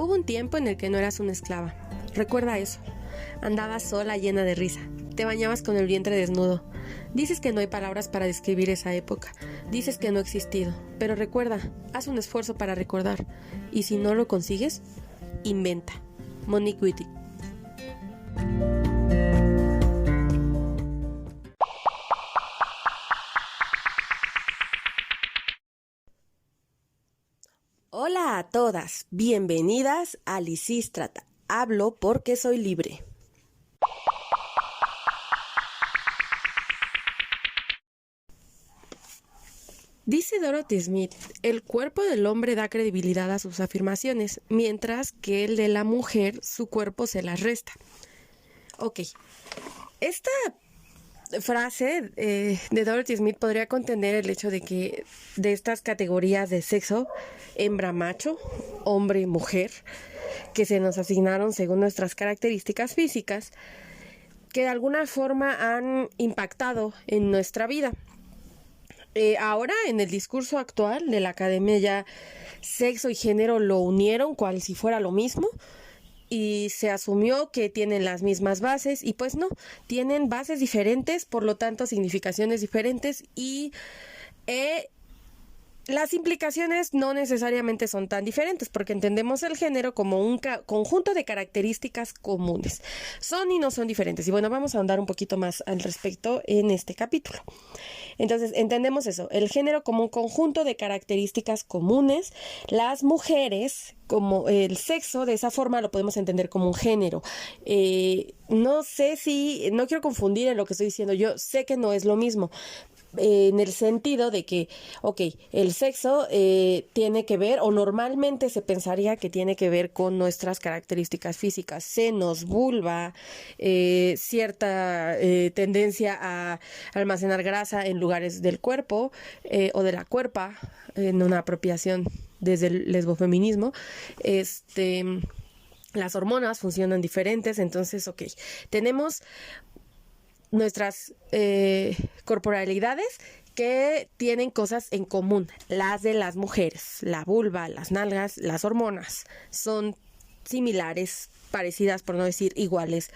Hubo un tiempo en el que no eras una esclava. Recuerda eso. Andabas sola, llena de risa. Te bañabas con el vientre desnudo. Dices que no hay palabras para describir esa época. Dices que no ha existido. Pero recuerda, haz un esfuerzo para recordar. Y si no lo consigues, inventa. Monique Wittig. Hola a todas, bienvenidas a Lisístrata. Hablo porque soy libre. Dice Dorothy Smith, el cuerpo del hombre da credibilidad a sus afirmaciones, mientras que el de la mujer, su cuerpo se las resta. Ok, esta frase de Dorothy Smith podría contener el hecho de que de estas categorías de sexo, hembra-macho, hombre-mujer, que se nos asignaron según nuestras características físicas, que de alguna forma han impactado en nuestra vida. Ahora, en el discurso actual de la academia, ya sexo y género lo unieron cual si fuera lo mismo, y se asumió que tienen las mismas bases, y pues no, tienen bases diferentes, por lo tanto significaciones diferentes, y las implicaciones no necesariamente son tan diferentes, porque entendemos el género como un conjunto de características comunes. Son y no son diferentes. Y bueno, vamos a ahondar un poquito más al respecto en este capítulo. Entonces, entendemos eso, el género como un conjunto de características comunes. Las mujeres, como el sexo, de esa forma lo podemos entender como un género. No quiero confundir en lo que estoy diciendo, yo sé que no es lo mismo. En el sentido de que, el sexo tiene que ver, o normalmente se pensaría que tiene que ver con nuestras características físicas, senos, vulva, cierta tendencia a almacenar grasa en lugares del cuerpo o de la cuerpa, en una apropiación desde el lesbofeminismo. Las hormonas funcionan diferentes, entonces, tenemos nuestras corporalidades que tienen cosas en común. Las de las mujeres, la vulva, las nalgas, las hormonas son similares, parecidas, por no decir iguales.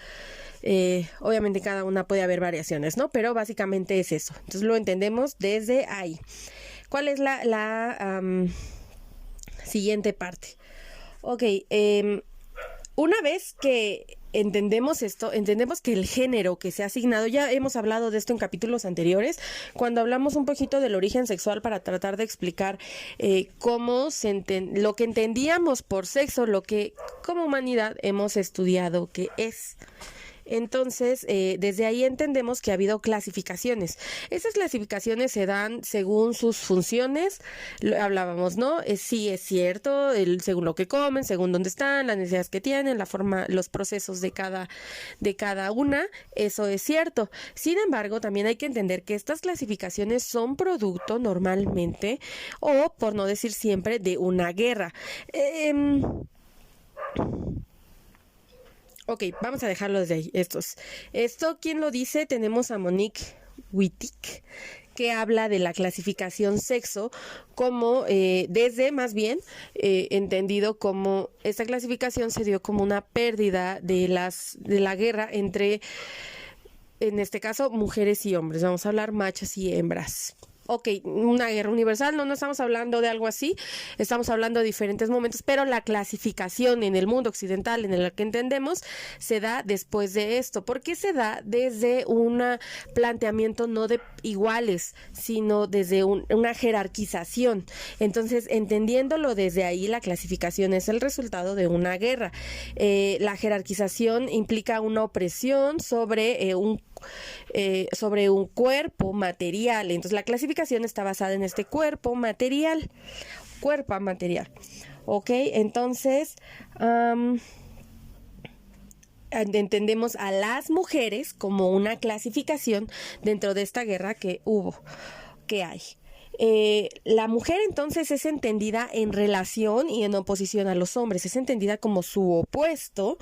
Obviamente cada una puede haber variaciones, ¿no? Pero básicamente es eso. Entonces lo entendemos desde ahí. ¿Cuál es la siguiente parte? Una vez que entendemos esto, entendemos que el género que se ha asignado, ya hemos hablado de esto en capítulos anteriores, cuando hablamos un poquito del origen sexual para tratar de explicar cómo lo que entendíamos por sexo, lo que como humanidad hemos estudiado que es. Entonces, desde ahí entendemos que ha habido clasificaciones. Esas clasificaciones se dan según sus funciones. Hablábamos, ¿no? Sí, es cierto, según lo que comen, según dónde están, las necesidades que tienen, la forma, los procesos de cada una. Eso es cierto. Sin embargo, también hay que entender que estas clasificaciones son producto normalmente, o por no decir siempre, de una guerra. Vamos a dejarlo desde ahí. Esto, ¿quién lo dice? Tenemos a Monique Wittig, que habla de la clasificación sexo como entendido como esta clasificación se dio como una pérdida de la guerra entre, en este caso, mujeres y hombres. Vamos a hablar machos y hembras. Una guerra universal, no estamos hablando de algo así, estamos hablando de diferentes momentos, pero la clasificación en el mundo occidental, en el que entendemos, se da después de esto. ¿Por qué se da desde un planteamiento no de iguales, sino desde una jerarquización? Entonces, entendiéndolo desde ahí, la clasificación es el resultado de una guerra. La jerarquización implica una opresión sobre un cuerpo material. Entonces la clasificación está basada en este cuerpo material. Entonces entendemos a las mujeres como una clasificación dentro de esta guerra que hay. La mujer entonces es entendida en relación y en oposición a los hombres, es entendida como su opuesto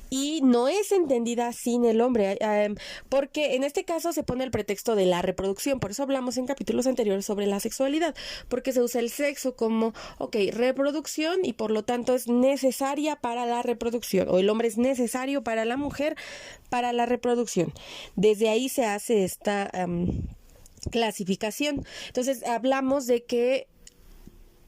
y no es entendida sin el hombre, porque en este caso se pone el pretexto de la reproducción, por eso hablamos en capítulos anteriores sobre la sexualidad, porque se usa el sexo como, reproducción y por lo tanto es necesaria para la reproducción, o el hombre es necesario para la mujer para la reproducción. Desde ahí se hace esta clasificación. Entonces hablamos de que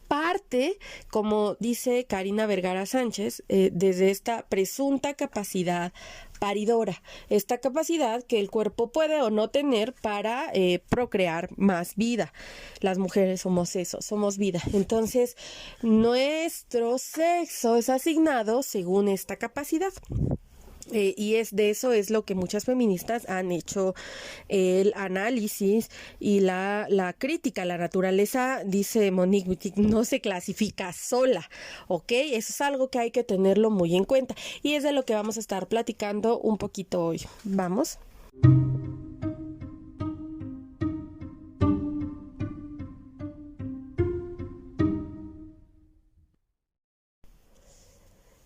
parte, como dice Karina Vergara Sánchez, desde esta presunta capacidad paridora, esta capacidad que el cuerpo puede o no tener para procrear más vida. Las mujeres somos eso, somos vida. Entonces, nuestro sexo es asignado según esta capacidad. Y de eso es lo que muchas feministas han hecho el análisis y la crítica. La naturaleza, dice Monique Wittig, no se clasifica sola, ¿ok? Eso es algo que hay que tenerlo muy en cuenta y es de lo que vamos a estar platicando un poquito hoy. ¿Vamos?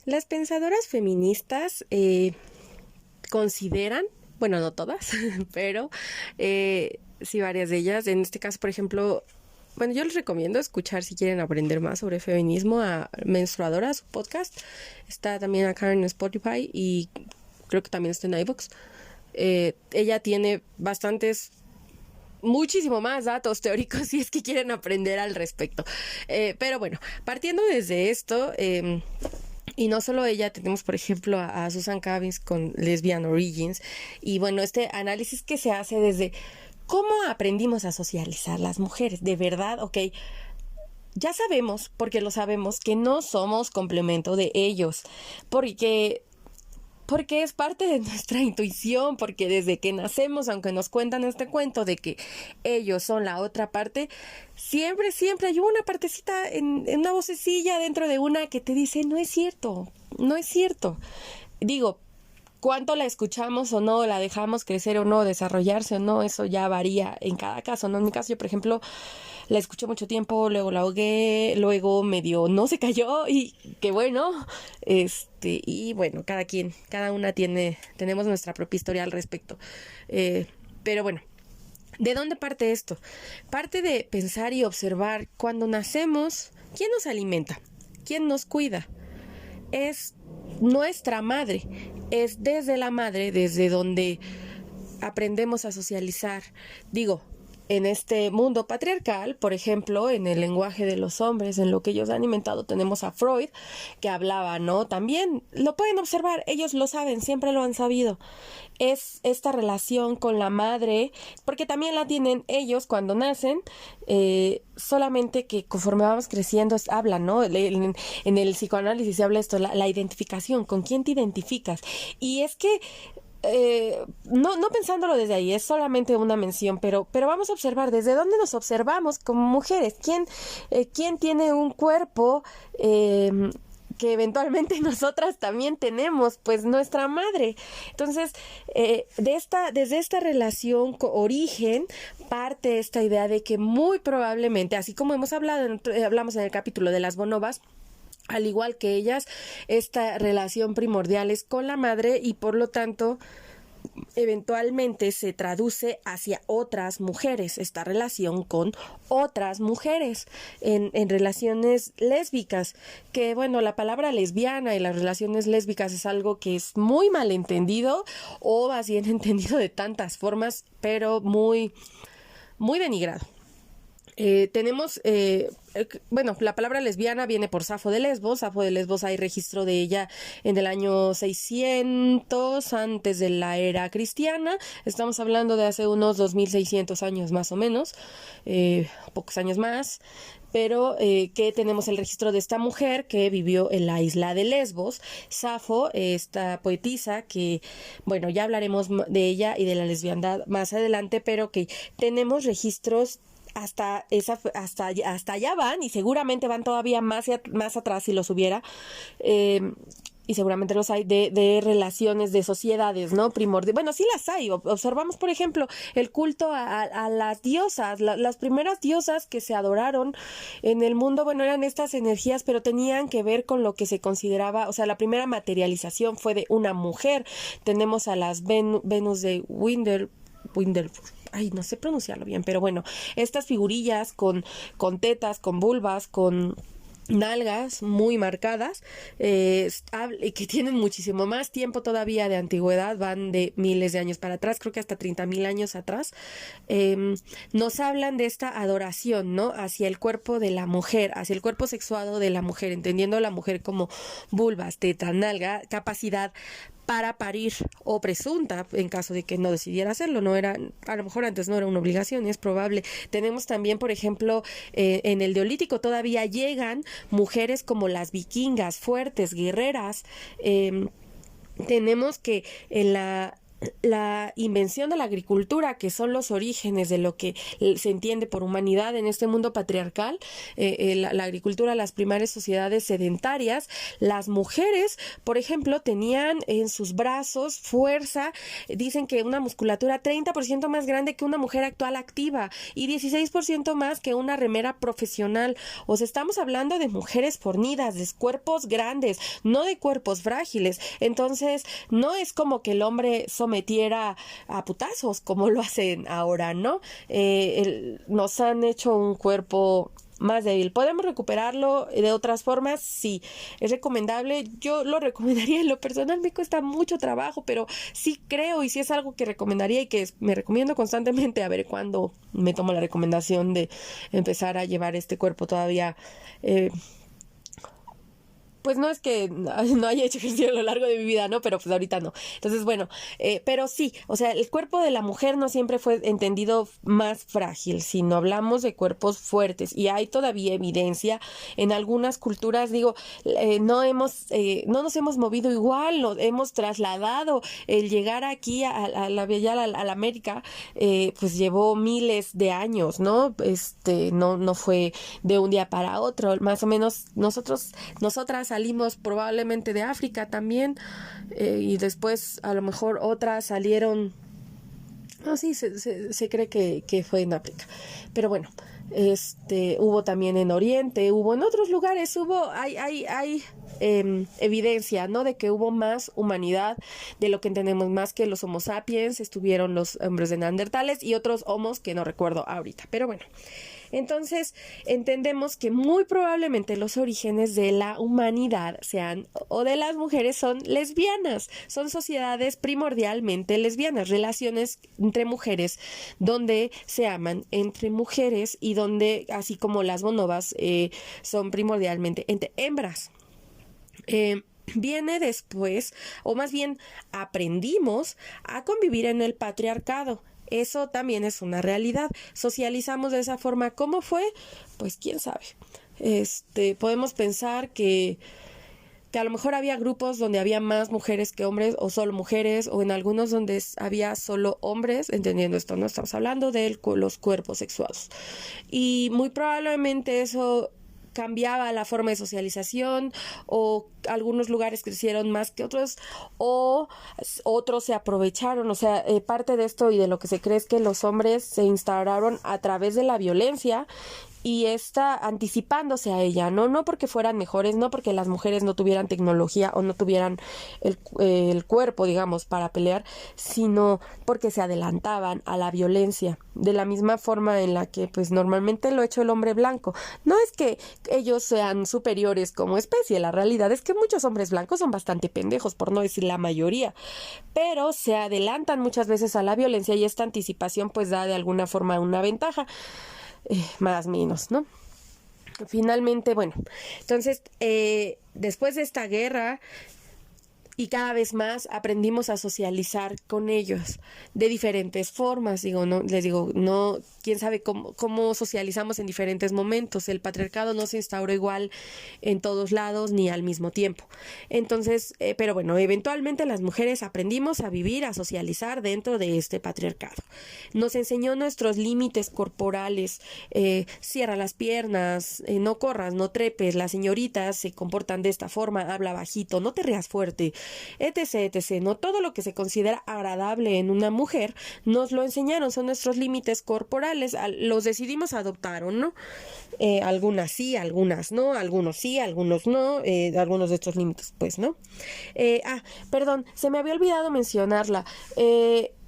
Las pensadoras feministas consideran, bueno, no todas, pero sí varias de ellas. En este caso, por ejemplo, bueno, yo les recomiendo escuchar si quieren aprender más sobre feminismo a Menstruadora, su podcast. Está también acá en Spotify y creo que también está en iVoox. Ella tiene muchísimo más datos teóricos si es que quieren aprender al respecto. Pero bueno, partiendo desde esto, y no solo ella, tenemos por ejemplo a Susan Cairns con Lesbian Origins, y bueno, este análisis que se hace desde cómo aprendimos a socializar las mujeres, de verdad, ya sabemos, porque lo sabemos, que no somos complemento de ellos, porque es parte de nuestra intuición, porque desde que nacemos, aunque nos cuentan este cuento de que ellos son la otra parte, siempre hay una partecita en una vocecilla dentro de una que te dice, no es cierto. Digo, cuánto la escuchamos o no, la dejamos crecer o no, desarrollarse o no, eso ya varía en cada caso, ¿no? En mi caso, yo, por ejemplo, la escuché mucho tiempo, luego la ahogué, luego medio no se cayó y qué bueno, y bueno, cada una tenemos nuestra propia historia al respecto, pero bueno, ¿de dónde parte esto? Parte de pensar y observar cuando nacemos, ¿quién nos alimenta? ¿Quién nos cuida? Es nuestra madre, es desde la madre, desde donde aprendemos a socializar. Digo, en este mundo patriarcal, por ejemplo, en el lenguaje de los hombres, en lo que ellos han inventado, tenemos a Freud, que hablaba, ¿no? También lo pueden observar, ellos lo saben, siempre lo han sabido. Es esta relación con la madre, porque también la tienen ellos cuando nacen, solamente que conforme vamos creciendo, hablan, ¿no? En el psicoanálisis se habla esto, la identificación, ¿con quién te identificas? Y es que no pensándolo desde ahí, es solamente una mención, pero vamos a observar desde dónde nos observamos como mujeres, quién tiene un cuerpo que eventualmente nosotras también tenemos, pues nuestra madre. Entonces, desde esta relación origen parte esta idea de que muy probablemente, así como hablamos en el capítulo de las bonobas, al igual que ellas, esta relación primordial es con la madre y por lo tanto eventualmente se traduce hacia otras mujeres, esta relación con otras mujeres en relaciones lésbicas, que bueno, la palabra lesbiana y las relaciones lésbicas es algo que es muy mal entendido o más bien entendido de tantas formas, pero muy, muy denigrado. Tenemos, la palabra lesbiana viene por Safo de Lesbos. Safo de Lesbos hay registro de ella en el año 600 antes de la era cristiana. Estamos hablando de hace unos 2600 años más o menos, pocos años más. Pero que tenemos el registro de esta mujer que vivió en la isla de Lesbos, Safo, esta poetisa que, bueno, ya hablaremos de ella y de la lesbiandad más adelante, pero que tenemos registros hasta allá van y seguramente van todavía más atrás si los hubiera, y seguramente los hay, de relaciones de sociedades, ¿no? Bueno, sí las hay. Observamos, por ejemplo, el culto a las diosas. Las primeras diosas que se adoraron en el mundo, bueno, eran estas energías, pero tenían que ver con lo que se consideraba, o sea, la primera materialización fue de una mujer. Tenemos a las Venus de Winder, ay, no sé pronunciarlo bien, pero bueno, estas figurillas con tetas, con vulvas, con nalgas muy marcadas, que tienen muchísimo más tiempo todavía de antigüedad, van de miles de años para atrás, creo que hasta 30,000 años atrás, nos hablan de esta adoración, ¿no? Hacia el cuerpo de la mujer, hacia el cuerpo sexuado de la mujer, entendiendo a la mujer como vulvas, teta, nalga, capacidad para parir o presunta en caso de que no decidiera hacerlo. No era, a lo mejor antes no era una obligación, es probable. Tenemos también, por ejemplo, en el Neolítico todavía llegan mujeres como las vikingas, fuertes, guerreras. Tenemos que en la invención de la agricultura, que son los orígenes de lo que se entiende por humanidad en este mundo patriarcal, la agricultura, las primeras sociedades sedentarias, las mujeres, por ejemplo, tenían en sus brazos fuerza, dicen que una musculatura 30% más grande que una mujer actual activa y 16% más que una remera profesional. O sea, estamos hablando de mujeres fornidas, de cuerpos grandes, no de cuerpos frágiles. Entonces, no es como que el hombre metiera a putazos como lo hacen ahora, ¿no? Nos han hecho un cuerpo más débil. ¿Podemos recuperarlo de otras formas? Sí, es recomendable. Yo lo recomendaría, en lo personal me cuesta mucho trabajo, pero sí creo y sí es algo que recomendaría y que me recomiendo constantemente, a ver cuándo me tomo la recomendación de empezar a llevar este cuerpo todavía. Pues no es que no haya hecho ejercicio a lo largo de mi vida, ¿no? Pero pues ahorita no. Entonces, bueno, pero sí, o sea, el cuerpo de la mujer no siempre fue entendido más frágil, sino hablamos de cuerpos fuertes y hay todavía evidencia en algunas culturas, digo, no nos hemos movido igual, nos hemos trasladado. El llegar aquí a la América, pues llevó miles de años, ¿no? No fue de un día para otro, más o menos nosotras salimos probablemente de África también, y después a lo mejor otras salieron, no, sí, se cree que fue en África, pero bueno, hubo también en Oriente, hubo en otros lugares, hay evidencia, ¿no? De que hubo más humanidad de lo que entendemos, más que los Homo sapiens, estuvieron los hombres de Neandertales y otros homos que no recuerdo ahorita, pero bueno. Entonces, entendemos que muy probablemente los orígenes de la humanidad o de las mujeres son lesbianas, son sociedades primordialmente lesbianas, relaciones entre mujeres donde se aman entre mujeres y donde, así como las bonobas, son primordialmente entre hembras. Viene después, o más bien aprendimos a convivir en el patriarcado. Eso también es una realidad. Socializamos de esa forma. ¿Cómo fue? Pues quién sabe. Podemos pensar que a lo mejor había grupos donde había más mujeres que hombres, o solo mujeres, o en algunos donde había solo hombres, entendiendo esto, no estamos hablando de los cuerpos sexuados. Y muy probablemente eso cambiaba la forma de socialización, o algunos lugares crecieron más que otros, o otros se aprovecharon. O sea, parte de esto y de lo que se cree es que los hombres se instauraron a través de la violencia y está anticipándose a ella, no porque fueran mejores, no porque las mujeres no tuvieran tecnología o no tuvieran el cuerpo, digamos, para pelear, sino porque se adelantaban a la violencia, de la misma forma en la que pues normalmente lo ha hecho el hombre blanco. No es que ellos sean superiores como especie, la realidad es que muchos hombres blancos son bastante pendejos, por no decir la mayoría, pero se adelantan muchas veces a la violencia y esta anticipación pues da de alguna forma una ventaja. Más o menos, ¿no? Finalmente, bueno, entonces, después de esta guerra y cada vez más aprendimos a socializar con ellos de diferentes formas. No quién sabe cómo socializamos en diferentes momentos. El patriarcado no se instauró igual en todos lados ni al mismo tiempo. Entonces, pero bueno, eventualmente las mujeres aprendimos a vivir, a socializar dentro de este patriarcado. Nos enseñó nuestros límites corporales, cierra las piernas, no corras, no trepes, las señoritas se comportan de esta forma, habla bajito, no te rías fuerte, etc, etc, ¿no? Todo lo que se considera agradable en una mujer nos lo enseñaron, son nuestros límites corporales, los decidimos adoptar o no. Algunas sí, algunas no, algunos sí, algunos no, algunos de estos límites, pues, ¿no? Perdón, se me había olvidado mencionarla.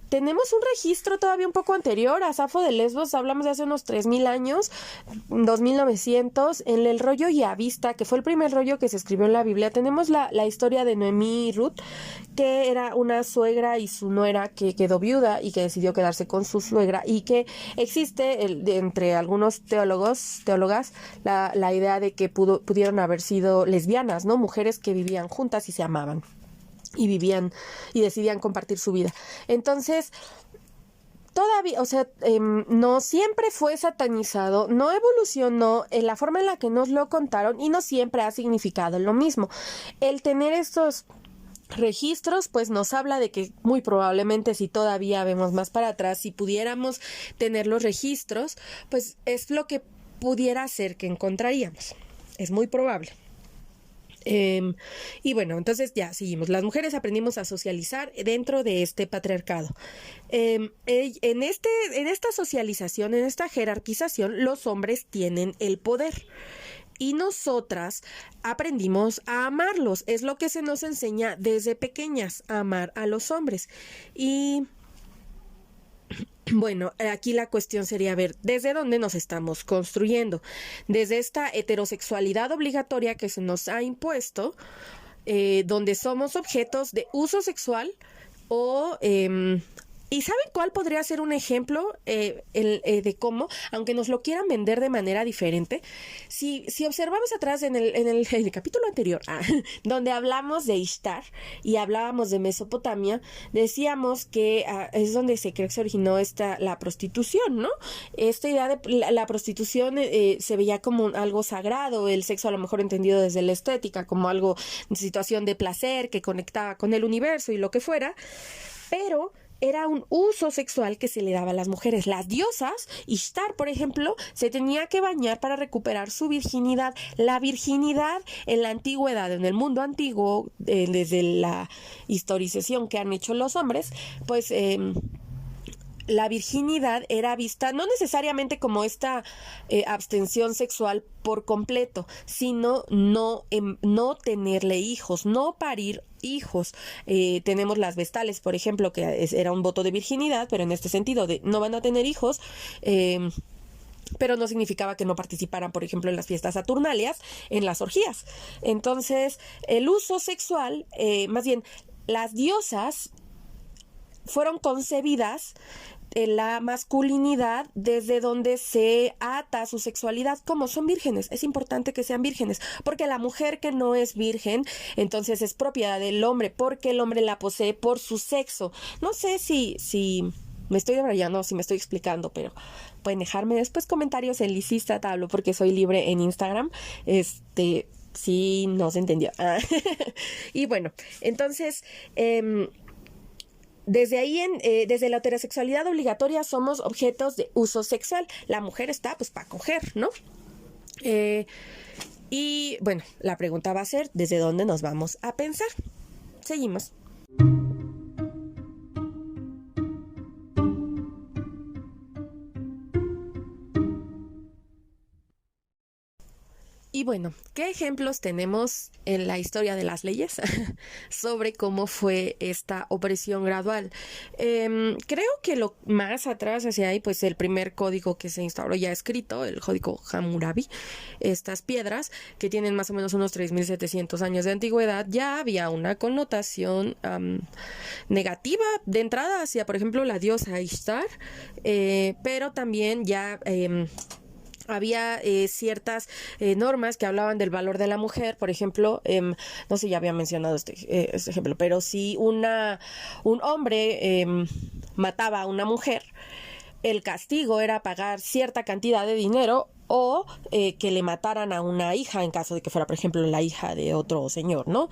Tenemos un registro todavía un poco anterior a Safo de Lesbos, hablamos de hace unos 3000 años, 2900, en el rollo Yavista, que fue el primer rollo que se escribió en la Biblia. Tenemos la historia de Noemí y Ruth, que era una suegra y su nuera que quedó viuda y que decidió quedarse con su suegra, y que existe entre algunos teólogas, la idea de que pudieron haber sido lesbianas, ¿no? Mujeres que vivían juntas y se amaban y vivían y decidían compartir su vida. Entonces, todavía, o sea, no siempre fue satanizado, no evolucionó en la forma en la que nos lo contaron y no siempre ha significado lo mismo. El tener estos registros pues nos habla de que muy probablemente, si todavía vemos más para atrás, si pudiéramos tener los registros, pues es lo que pudiera ser que encontraríamos. Es muy probable. Y bueno, entonces ya seguimos. Las mujeres aprendimos a socializar dentro de este patriarcado. En esta socialización, en esta jerarquización, los hombres tienen el poder. Y nosotras aprendimos a amarlos. Es lo que se nos enseña desde pequeñas, a amar a los hombres. Y bueno, aquí la cuestión sería ver desde dónde nos estamos construyendo. Desde esta heterosexualidad obligatoria que se nos ha impuesto, donde somos objetos de uso sexual o... ¿Y saben cuál podría ser un ejemplo de cómo, aunque nos lo quieran vender de manera diferente? Si observamos atrás en el capítulo anterior, donde hablamos de Ishtar y hablábamos de Mesopotamia, decíamos que es donde creo que se originó la prostitución, ¿no? Esta idea de la prostitución se veía como algo sagrado, el sexo a lo mejor entendido desde la estética, como algo, situación de placer que conectaba con el universo y lo que fuera, pero era un uso sexual que se le daba a las mujeres. Las diosas, Ishtar, por ejemplo, se tenía que bañar para recuperar su virginidad. La virginidad en la antigüedad, en el mundo antiguo, desde la historización que han hecho los hombres, pues la virginidad era vista no necesariamente como esta abstención sexual por completo, sino no tenerle hijos, no parir hijos. Tenemos las vestales, por ejemplo, que era un voto de virginidad, pero en este sentido de no van a tener hijos, pero no significaba que no participaran, por ejemplo, en las fiestas saturnalias, en las orgías. Entonces, el uso sexual, más bien, las diosas fueron concebidas en la masculinidad desde donde se ata su sexualidad, como son vírgenes. Es importante que sean vírgenes, porque la mujer que no es virgen, entonces es propiedad del hombre, porque el hombre la posee por su sexo. No sé si me estoy debrayando, si me estoy explicando, pero pueden dejarme después comentarios en Lisista Tablo, porque soy libre en Instagram. Sí, no se entendió. Y bueno, entonces desde ahí, desde la heterosexualidad obligatoria, somos objetos de uso sexual. La mujer está, pues, para coger, ¿no? Y, bueno, la pregunta va a ser, ¿desde dónde nos vamos a pensar? Seguimos. Y bueno, ¿qué ejemplos tenemos en la historia de las leyes sobre cómo fue esta opresión gradual? Creo que lo más atrás hacia ahí, pues el primer código que se instauró ya escrito, el código Hammurabi, estas piedras que tienen más o menos unos 3700 años de antigüedad, ya había una connotación negativa de entrada hacia, por ejemplo, la diosa Ishtar, pero también ya había ciertas normas que hablaban del valor de la mujer. Por ejemplo, no sé, ya había mencionado este ejemplo, pero si un hombre mataba a una mujer, el castigo era pagar cierta cantidad de dinero o que le mataran a una hija en caso de que fuera, por ejemplo, la hija de otro señor, ¿no?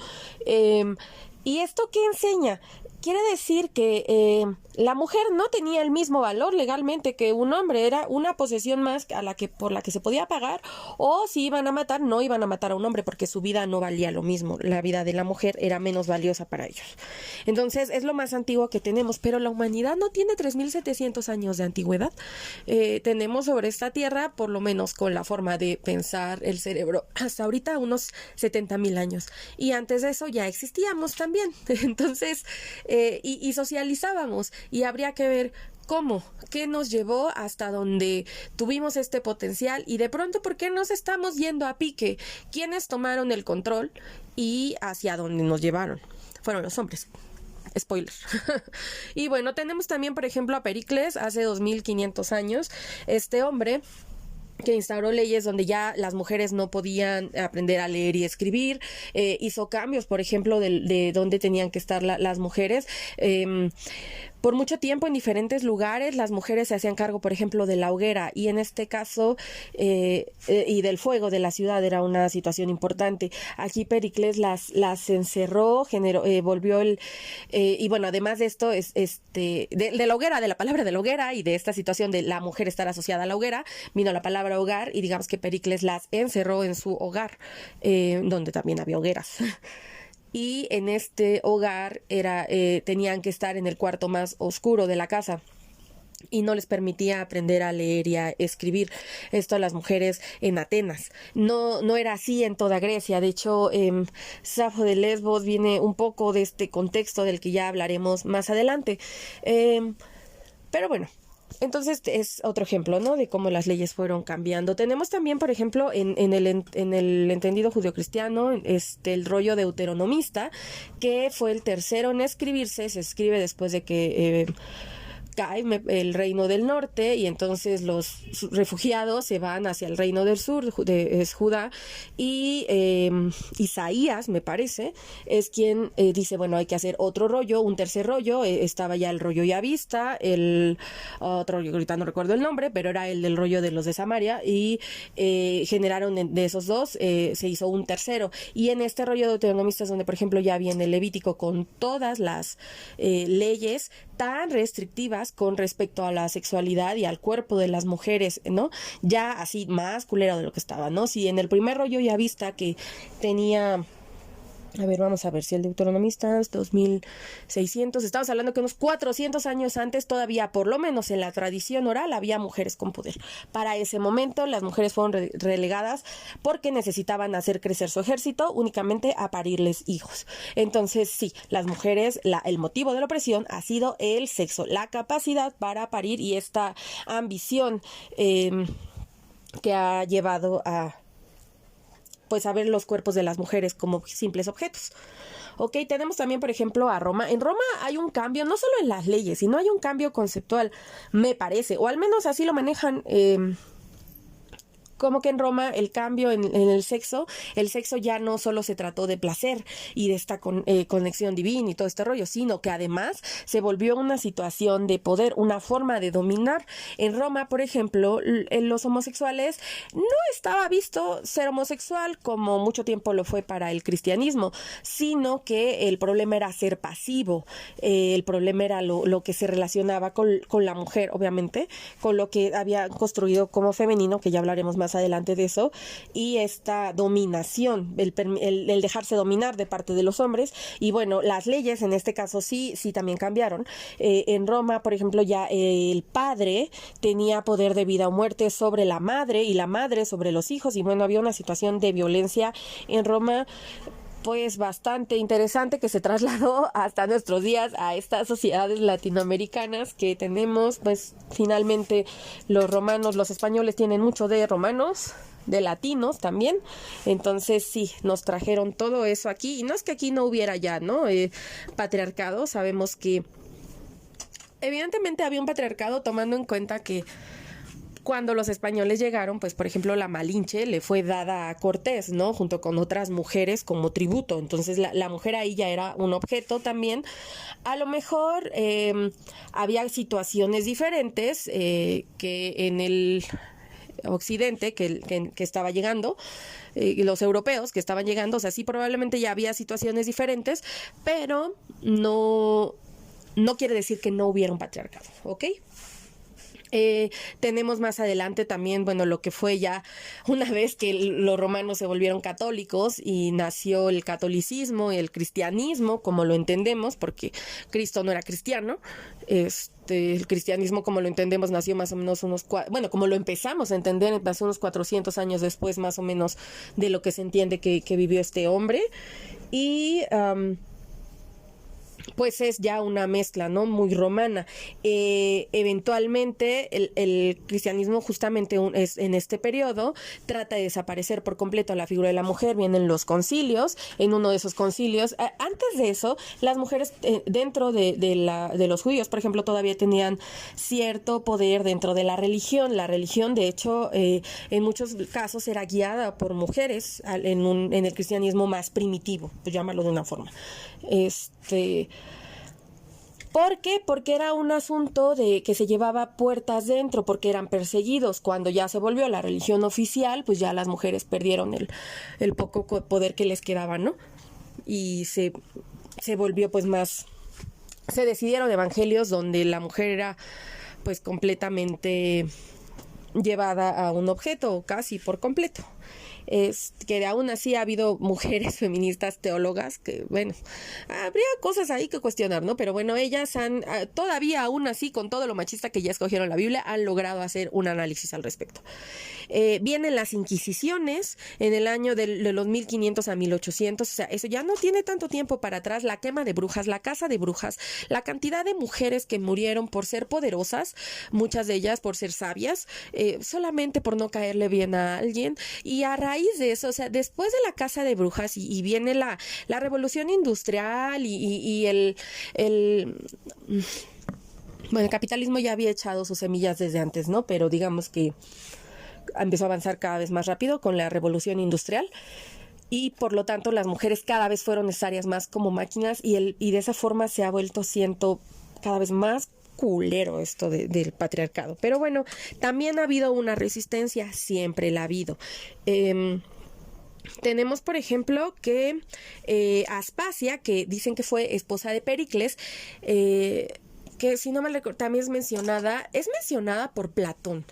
¿Y esto qué enseña? Quiere decir que la mujer no tenía el mismo valor legalmente que un hombre, era una posesión más por la que se podía pagar, o si iban a matar, no iban a matar a un hombre porque su vida no valía lo mismo, la vida de la mujer era menos valiosa para ellos. Entonces es lo más antiguo que tenemos, pero la humanidad no tiene 3.700 años de antigüedad. Tenemos sobre esta tierra, por lo menos con la forma de pensar el cerebro, hasta ahorita unos 70.000 años, y antes de eso ya existíamos también. Entonces y socializábamos, y habría que ver qué nos llevó hasta donde tuvimos este potencial, y de pronto por qué nos estamos yendo a pique, quiénes tomaron el control y hacia dónde nos llevaron. Fueron los hombres. Spoiler. Y bueno, tenemos también, por ejemplo, a Pericles, hace 2.500 años, este hombre que instauró leyes donde ya las mujeres no podían aprender a leer y escribir, hizo cambios, por ejemplo, de dónde tenían que estar las mujeres. Por mucho tiempo en diferentes lugares las mujeres se hacían cargo, por ejemplo, de la hoguera, y en este caso y del fuego de la ciudad era una situación importante. Aquí Pericles las encerró, volvió y bueno, además de esto, de la hoguera, de la palabra de la hoguera y de esta situación de la mujer estar asociada a la hoguera, vino la palabra hogar, y digamos que Pericles las encerró en su hogar, donde también había hogueras. Y en este hogar tenían que estar en el cuarto más oscuro de la casa, y no les permitía aprender a leer y a escribir. Esto a las mujeres en Atenas. No era así en toda Grecia. De hecho, Safo de Lesbos viene un poco de este contexto del que ya hablaremos más adelante. Pero bueno, entonces es otro ejemplo, ¿no?, de cómo las leyes fueron cambiando. Tenemos también, por ejemplo, en el entendido judeocristiano, el rollo deuteronomista, que fue el tercero en escribirse. Se escribe después de que cae el reino del norte, y entonces los refugiados se van hacia el reino del sur, es Judá, y Isaías, me parece, es quien dice, bueno, hay que hacer otro rollo, un tercer rollo. Estaba ya el rollo Yavista, el otro rollo, ahorita no recuerdo el nombre, pero era el del rollo de los de Samaria, y generaron de esos dos, se hizo un tercero, y en este rollo deuteronomista es donde, por ejemplo, ya viene el Levítico con todas las leyes tan restrictivas con respecto a la sexualidad y al cuerpo de las mujeres, ¿no? Ya así más culero de lo que estaba, ¿no? Si en el primer rollo Yavista, que tenía... A ver, vamos a ver si el deuteronomista es 2.600. Estamos hablando que unos 400 años antes, todavía por lo menos en la tradición oral, había mujeres con poder. Para ese momento las mujeres fueron relegadas porque necesitaban hacer crecer su ejército únicamente a parirles hijos. Entonces sí, las mujeres, el motivo de la opresión ha sido el sexo, la capacidad para parir, y esta ambición que ha llevado a ver los cuerpos de las mujeres como simples objetos. Ok, tenemos también, por ejemplo, a Roma. En Roma hay un cambio, no solo en las leyes, sino hay un cambio conceptual, me parece, o al menos así lo manejan. Como que en Roma el cambio en el sexo ya no solo se trató de placer y de esta conexión divina y todo este rollo, sino que además se volvió una situación de poder, una forma de dominar. En Roma, por ejemplo, los homosexuales, no estaba visto ser homosexual como mucho tiempo lo fue para el cristianismo, sino que el problema era ser pasivo, el problema era lo que se relacionaba con la mujer, obviamente, con lo que había construido como femenino, que ya hablaremos más adelante de eso, y esta dominación, el dejarse dominar de parte de los hombres. Y bueno, las leyes en este caso sí también cambiaron. En Roma, por ejemplo, ya el padre tenía poder de vida o muerte sobre la madre, y la madre sobre los hijos, y bueno, había una situación de violencia en Roma pues bastante interesante, que se trasladó hasta nuestros días a estas sociedades latinoamericanas que tenemos. Pues finalmente los romanos, los españoles tienen mucho de romanos, de latinos también, entonces sí, nos trajeron todo eso aquí, y no es que aquí no hubiera ya, ¿no?, patriarcado. Sabemos que evidentemente había un patriarcado, tomando en cuenta que cuando los españoles llegaron, pues por ejemplo la Malinche le fue dada a Cortés, ¿no? Junto con otras mujeres como tributo. Entonces la mujer ahí ya era un objeto también. A lo mejor había situaciones diferentes que en el occidente que estaba llegando, los europeos que estaban llegando, o sea, sí probablemente ya había situaciones diferentes, pero no quiere decir que no hubiera un patriarcado, ¿ok? Tenemos más adelante también, bueno, lo que fue ya una vez que los romanos se volvieron católicos y nació el catolicismo y el cristianismo, como lo entendemos, porque Cristo no era cristiano. El cristianismo, como lo entendemos, nació más o menos como lo empezamos a entender, nació unos 400 años después, más o menos, de lo que se entiende que vivió este hombre. Y pues es ya una mezcla, ¿no? Muy romana. Eventualmente el cristianismo justamente en este periodo trata de desaparecer por completo la figura de la mujer. Vienen los concilios. En uno de esos concilios, antes de eso, las mujeres dentro de los judíos, por ejemplo, todavía tenían cierto poder dentro de la religión. La religión, de hecho, en muchos casos era guiada por mujeres en el cristianismo más primitivo, pues llamarlo de una forma. ¿Por qué? Porque era un asunto de que se llevaba puertas dentro, porque eran perseguidos. Cuando ya se volvió la religión oficial, pues ya las mujeres perdieron el poco poder que les quedaba, ¿no? Y se volvió pues más... Se decidieron evangelios donde la mujer era pues completamente llevada a un objeto, casi por completo. Que aún así ha habido mujeres feministas teólogas que, bueno, habría cosas ahí que cuestionar, ¿no? Pero bueno, ellas todavía aún así, con todo lo machista que ya escogieron la Biblia, han logrado hacer un análisis al respecto. Vienen las Inquisiciones en el año de los 1500 a 1800, o sea, eso ya no tiene tanto tiempo para atrás. La quema de brujas, la caza de brujas, la cantidad de mujeres que murieron por ser poderosas, muchas de ellas por ser sabias, solamente por no caerle bien a alguien. Y a raíz de eso, o sea, después de la caza de brujas y viene la revolución industrial y bueno, el capitalismo ya había echado sus semillas desde antes, ¿no? Pero digamos que empezó a avanzar cada vez más rápido con la revolución industrial. Y por lo tanto las mujeres cada vez fueron necesarias más como máquinas y de esa forma se ha vuelto siendo cada vez más culero esto del patriarcado. Pero bueno, también ha habido una resistencia, siempre la ha habido. Tenemos, por ejemplo, que Aspasia, que dicen que fue esposa de Pericles, que si no mal recuerdo, también es mencionada por Platón.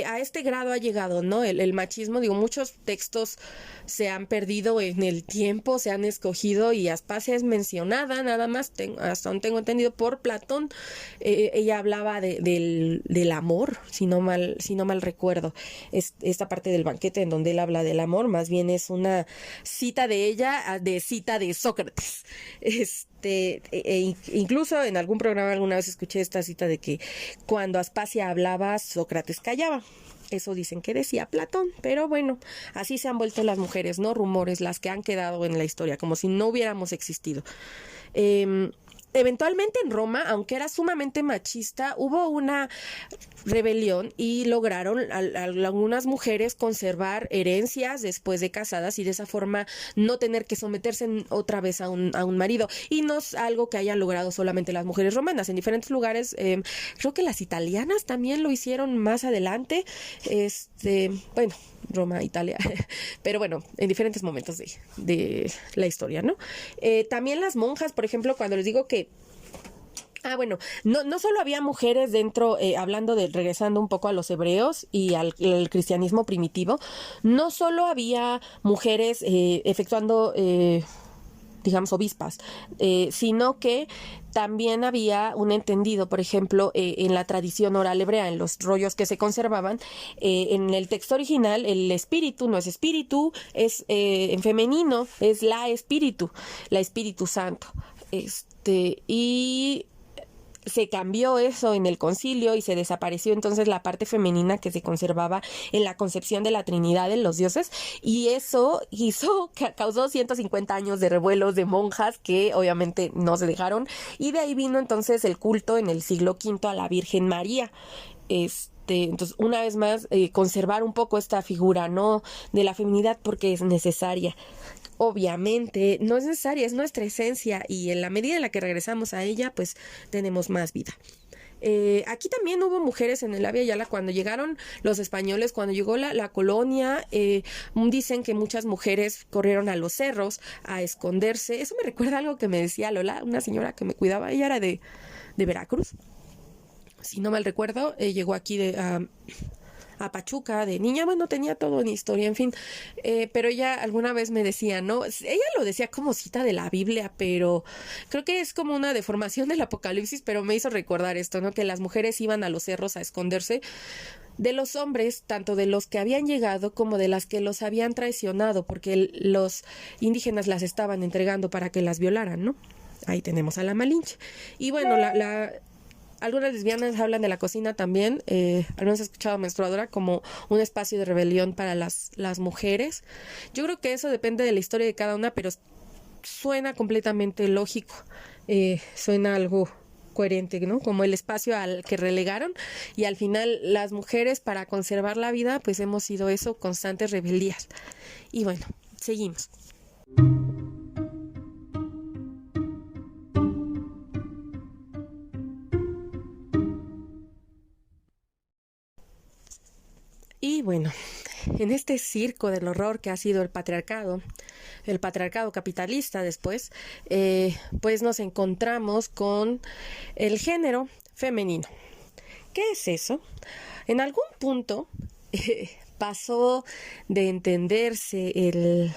A este grado ha llegado, ¿no? El machismo, digo, muchos textos se han perdido en el tiempo, se han escogido y Aspasia es mencionada, nada más, hasta donde tengo entendido, por Platón. Ella hablaba del amor, si no mal recuerdo. Esta parte del banquete en donde él habla del amor, más bien es una cita de ella, de cita de Sócrates. Incluso en algún programa alguna vez escuché esta cita de que cuando Aspasia hablaba, Sócrates callaba. Eso dicen que decía Platón, pero bueno, así se han vuelto las mujeres, ¿no? Rumores, las que han quedado en la historia, como si no hubiéramos existido. Eventualmente en Roma, aunque era sumamente machista, hubo una rebelión y lograron algunas mujeres conservar herencias después de casadas y de esa forma no tener que someterse otra vez a un marido. Y no es algo que hayan logrado solamente las mujeres romanas. En diferentes lugares, creo que las italianas también lo hicieron más adelante. Bueno, Roma, Italia, pero bueno, en diferentes momentos de la historia, ¿no? También las monjas, por ejemplo, cuando les digo que bueno, no solo había mujeres dentro, regresando un poco a los hebreos y al cristianismo primitivo, no solo había mujeres efectuando digamos, obispas, sino que también había un entendido, por ejemplo, en la tradición oral hebrea, en los rollos que se conservaban, en el texto original, el espíritu no es espíritu, es en femenino, es la Espíritu Santo. Y se cambió eso en el concilio y se desapareció entonces la parte femenina que se conservaba en la concepción de la Trinidad de los dioses, y eso causó 150 años de revuelos de monjas que obviamente no se dejaron, y de ahí vino entonces el culto en el siglo V a la Virgen María. Entonces, una vez más, conservar un poco esta figura, ¿no? De la feminidad porque es necesaria. Obviamente, no es necesaria, es nuestra esencia y en la medida en la que regresamos a ella, pues tenemos más vida. Aquí también hubo mujeres en el Abya Yala cuando llegaron los españoles, cuando llegó la colonia, dicen que muchas mujeres corrieron a los cerros a esconderse. Eso me recuerda algo que me decía Lola, una señora que me cuidaba, ella era de Veracruz, si no mal recuerdo, llegó aquí a Pachuca de niña, bueno, tenía todo en historia, en fin, pero ella alguna vez me decía, ¿no? Ella lo decía como cita de la Biblia, pero creo que es como una deformación del Apocalipsis, pero me hizo recordar esto, ¿no? Que las mujeres iban a los cerros a esconderse de los hombres, tanto de los que habían llegado como de las que los habían traicionado, porque los indígenas las estaban entregando para que las violaran, ¿no? Ahí tenemos a la Malinche. Y bueno, algunas lesbianas hablan de la cocina también, al menos he escuchado menstruadora como un espacio de rebelión para las mujeres. Yo creo que eso depende de la historia de cada una, pero suena completamente lógico, suena algo coherente, ¿no? Como el espacio al que relegaron y al final las mujeres para conservar la vida pues hemos sido eso, constantes rebeldías. Y bueno, seguimos. Y bueno, en este circo del horror que ha sido el patriarcado capitalista después, pues nos encontramos con el género femenino. ¿Qué es eso? En algún punto pasó de entenderse el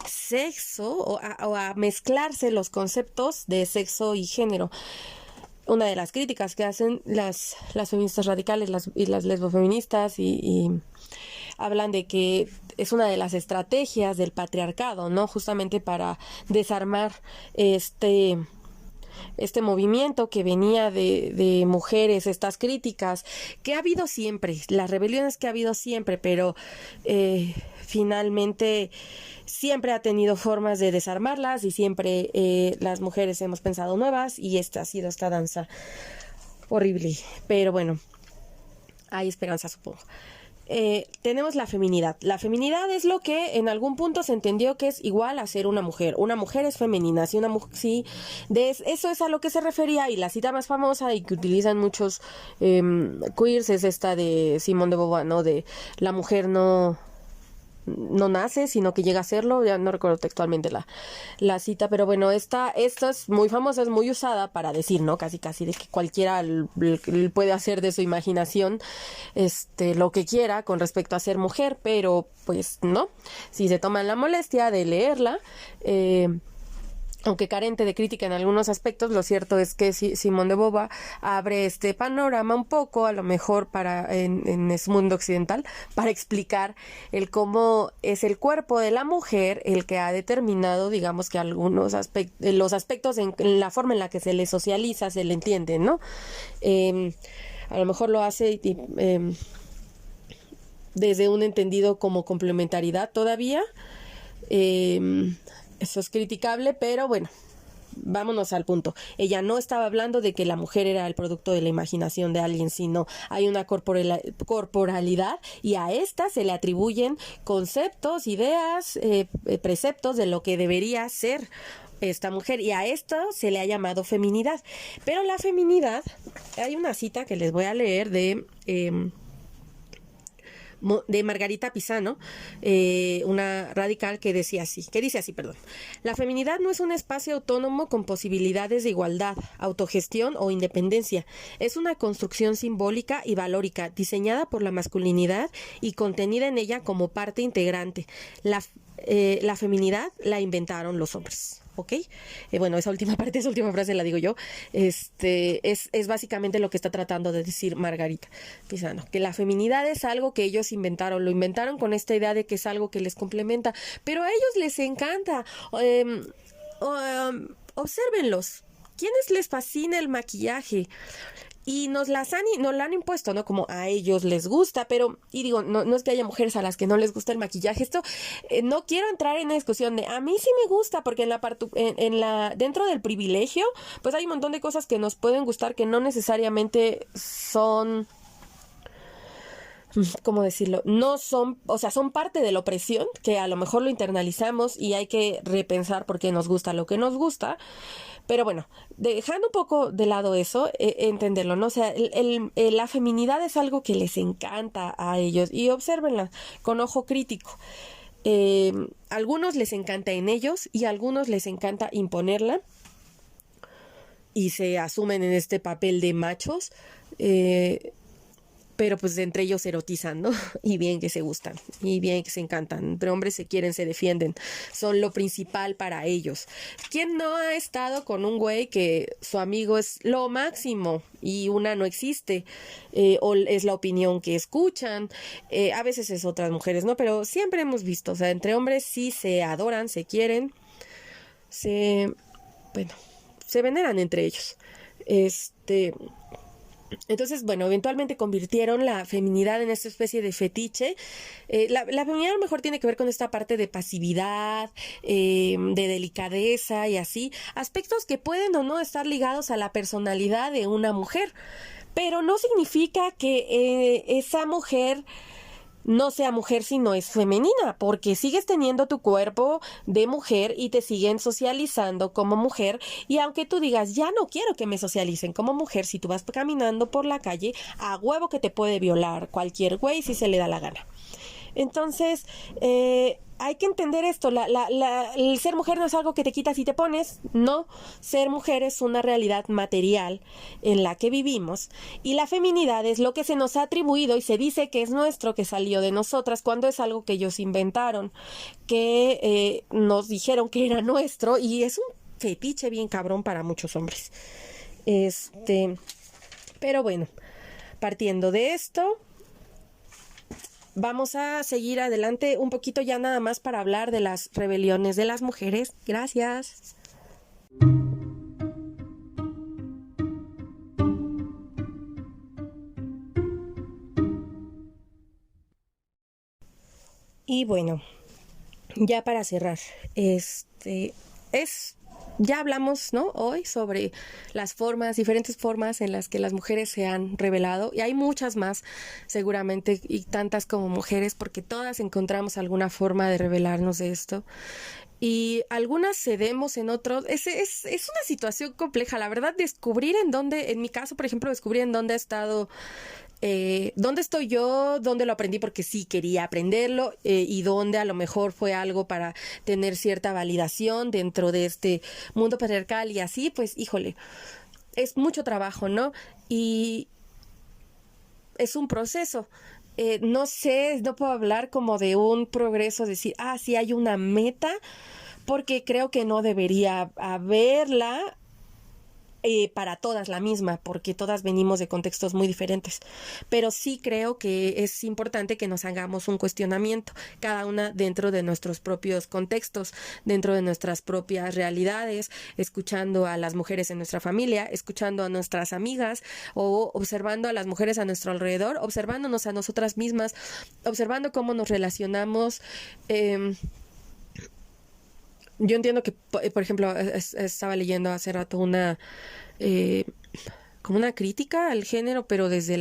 sexo o a mezclarse los conceptos de sexo y género. Una de las críticas que hacen las feministas radicales y las lesbofeministas y hablan de que es una de las estrategias del patriarcado, ¿no? Justamente para desarmar este movimiento que venía de mujeres, estas críticas que ha habido siempre, las rebeliones que ha habido siempre, pero finalmente siempre ha tenido formas de desarmarlas y siempre las mujeres hemos pensado nuevas y esta ha sido esta danza horrible, pero bueno, hay esperanza, supongo. Tenemos la feminidad. La feminidad es lo que en algún punto se entendió que es igual a ser una mujer. Una mujer es femenina. Si una mujer, sí, eso es a lo que se refería. Y la cita más famosa y que utilizan muchos queers es esta de Simone de Beauvoir, ¿no? De la mujer no nace, sino que llega a serlo. Ya no recuerdo textualmente la cita, pero bueno, esta es muy famosa, es muy usada para decir, ¿no? Casi de que cualquiera puede hacer de su imaginación lo que quiera con respecto a ser mujer, pero pues no. Si se toman la molestia de leerla, aunque carente de crítica en algunos aspectos, lo cierto es que Simone de Beauvoir abre este panorama un poco, a lo mejor en ese mundo occidental, para explicar el cómo es el cuerpo de la mujer el que ha determinado, digamos que algunos los aspectos en la forma en la que se le socializa, se le entiende, ¿no? A lo mejor lo hace desde un entendido como complementariedad todavía. Eso es criticable, pero bueno, vámonos al punto. Ella no estaba hablando de que la mujer era el producto de la imaginación de alguien, sino hay una corporalidad y a esta se le atribuyen conceptos, ideas, preceptos de lo que debería ser esta mujer, y a esto se le ha llamado feminidad. Pero la feminidad, hay una cita que les voy a leer de Margarita Pisano, una radical que dice así, la feminidad no es un espacio autónomo con posibilidades de igualdad, autogestión o independencia, es una construcción simbólica y valórica, diseñada por la masculinidad y contenida en ella como parte integrante. La feminidad la inventaron los hombres. ¿Ok? Bueno, esa última frase la digo yo. Es básicamente lo que está tratando de decir Margarita Pisano, que la feminidad es algo que ellos inventaron, lo inventaron con esta idea de que es algo que les complementa, pero a ellos les encanta. Obsérvenlos. ¿Quiénes les fascina el maquillaje? Y nos la han impuesto, ¿no? Como a ellos les gusta, pero, y digo, no es que haya mujeres a las que no les gusta el maquillaje. Esto, no quiero entrar en una discusión de, a mí sí me gusta, porque dentro del privilegio, pues hay un montón de cosas que nos pueden gustar que no necesariamente son ¿cómo decirlo? No son, o sea, son parte de la opresión, que a lo mejor lo internalizamos y hay que repensar por qué nos gusta lo que nos gusta. Pero bueno, dejando un poco de lado eso, entenderlo, ¿no? O sea, la feminidad es algo que les encanta a ellos y obsérvenla con ojo crítico. Algunos les encanta en ellos y a algunos les encanta imponerla y se asumen en este papel de machos. Pero pues entre ellos se erotizan, ¿no? Y bien que se gustan, y bien que se encantan. Entre hombres se quieren, se defienden. Son lo principal para ellos. ¿Quién no ha estado con un güey que su amigo es lo máximo y una no existe? O es la opinión que escuchan. A veces es otras mujeres, ¿no? Pero siempre hemos visto, o sea, entre hombres sí se adoran, se quieren, bueno, se veneran entre ellos. Entonces, bueno, eventualmente convirtieron la feminidad en esta especie de fetiche. La feminidad a lo mejor tiene que ver con esta parte de pasividad, de delicadeza y así, aspectos que pueden o no estar ligados a la personalidad de una mujer, pero no significa que esa mujer no sea mujer si no es femenina, porque sigues teniendo tu cuerpo de mujer y te siguen socializando como mujer, y aunque tú digas, ya no quiero que me socialicen como mujer, si tú vas caminando por la calle, a huevo que te puede violar cualquier güey si se le da la gana. Entonces, hay que entender esto, el ser mujer no es algo que te quitas y te pones, no, ser mujer es una realidad material en la que vivimos y la feminidad es lo que se nos ha atribuido y se dice que es nuestro, que salió de nosotras, cuando es algo que ellos inventaron, que nos dijeron que era nuestro y es un fetiche bien cabrón para muchos hombres. Pero bueno, partiendo de esto, vamos a seguir adelante un poquito ya nada más para hablar de las rebeliones de las mujeres. Gracias. Y bueno, ya para cerrar, ya hablamos, ¿no? Hoy sobre las diferentes formas en las que las mujeres se han rebelado, y hay muchas más seguramente, y tantas como mujeres, porque todas encontramos alguna forma de rebelarnos de esto. Y algunas cedemos, en otros. Es una situación compleja, la verdad. Descubrir en mi caso, por ejemplo, descubrir en dónde ha estado, dónde estoy yo, dónde lo aprendí porque sí quería aprenderlo, y dónde a lo mejor fue algo para tener cierta validación dentro de este mundo patriarcal y así, pues híjole, es mucho trabajo, ¿no? Y es un proceso. No sé, no puedo hablar como de un progreso, decir, sí hay una meta, porque creo que no debería haberla para todas la misma, porque todas venimos de contextos muy diferentes. Pero sí creo que es importante que nos hagamos un cuestionamiento, cada una dentro de nuestros propios contextos, dentro de nuestras propias realidades, escuchando a las mujeres en nuestra familia, escuchando a nuestras amigas o observando a las mujeres a nuestro alrededor, observándonos a nosotras mismas, observando cómo nos relacionamos. Yo entiendo que, por ejemplo, estaba leyendo hace rato como una crítica al género, pero desde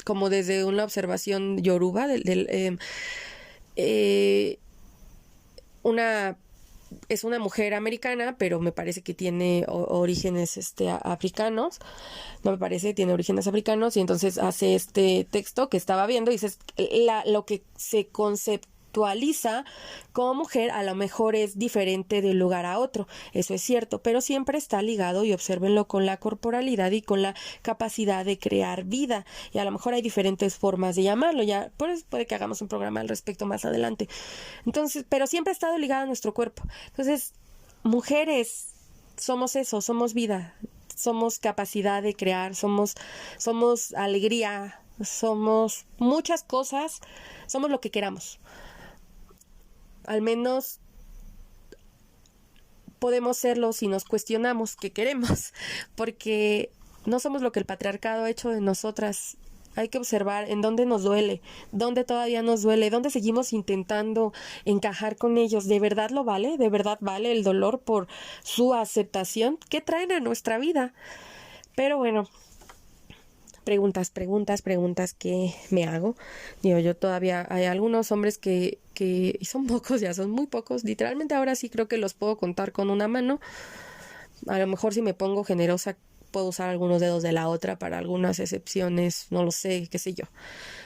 como desde una observación yoruba, es una mujer americana, pero me parece que tiene orígenes africanos. No me parece, tiene orígenes africanos, y entonces hace este texto que estaba viendo y dices, lo que se conceptualiza como mujer a lo mejor es diferente de un lugar a otro, eso es cierto, pero siempre está ligado, y obsérvenlo, con la corporalidad y con la capacidad de crear vida, y a lo mejor hay diferentes formas de llamarlo, ya pues puede que hagamos un programa al respecto más adelante. Entonces, pero siempre ha estado ligado a nuestro cuerpo. Entonces, mujeres somos eso, somos vida, somos capacidad de crear, somos alegría, somos muchas cosas, somos lo que queramos. Al menos podemos serlo si nos cuestionamos qué queremos, porque no somos lo que el patriarcado ha hecho de nosotras. Hay que observar en dónde nos duele, dónde todavía nos duele, dónde seguimos intentando encajar con ellos. ¿De verdad lo vale? ¿De verdad vale el dolor por su aceptación? ¿Qué traen a nuestra vida? Pero bueno, preguntas que me hago. Digo, yo todavía hay algunos hombres que y son pocos, ya son muy pocos. Literalmente ahora sí creo que los puedo contar con una mano. A lo mejor si me pongo generosa puedo usar algunos dedos de la otra para algunas excepciones, no lo sé, qué sé yo.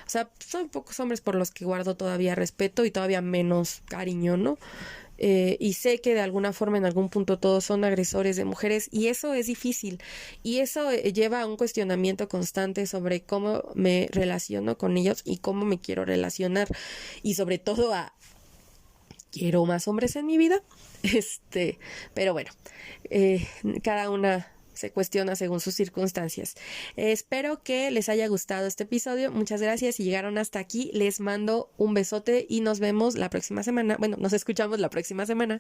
O sea, son pocos hombres por los que guardo todavía respeto y todavía menos cariño, ¿no? Y sé que de alguna forma en algún punto todos son agresores de mujeres y eso es difícil y eso lleva a un cuestionamiento constante sobre cómo me relaciono con ellos y cómo me quiero relacionar y sobre todo quiero más hombres en mi vida, pero bueno, cada una se cuestiona según sus circunstancias. Espero que les haya gustado este episodio. Muchas gracias. Si llegaron hasta aquí, les mando un besote y nos vemos la próxima semana. Bueno, nos escuchamos la próxima semana.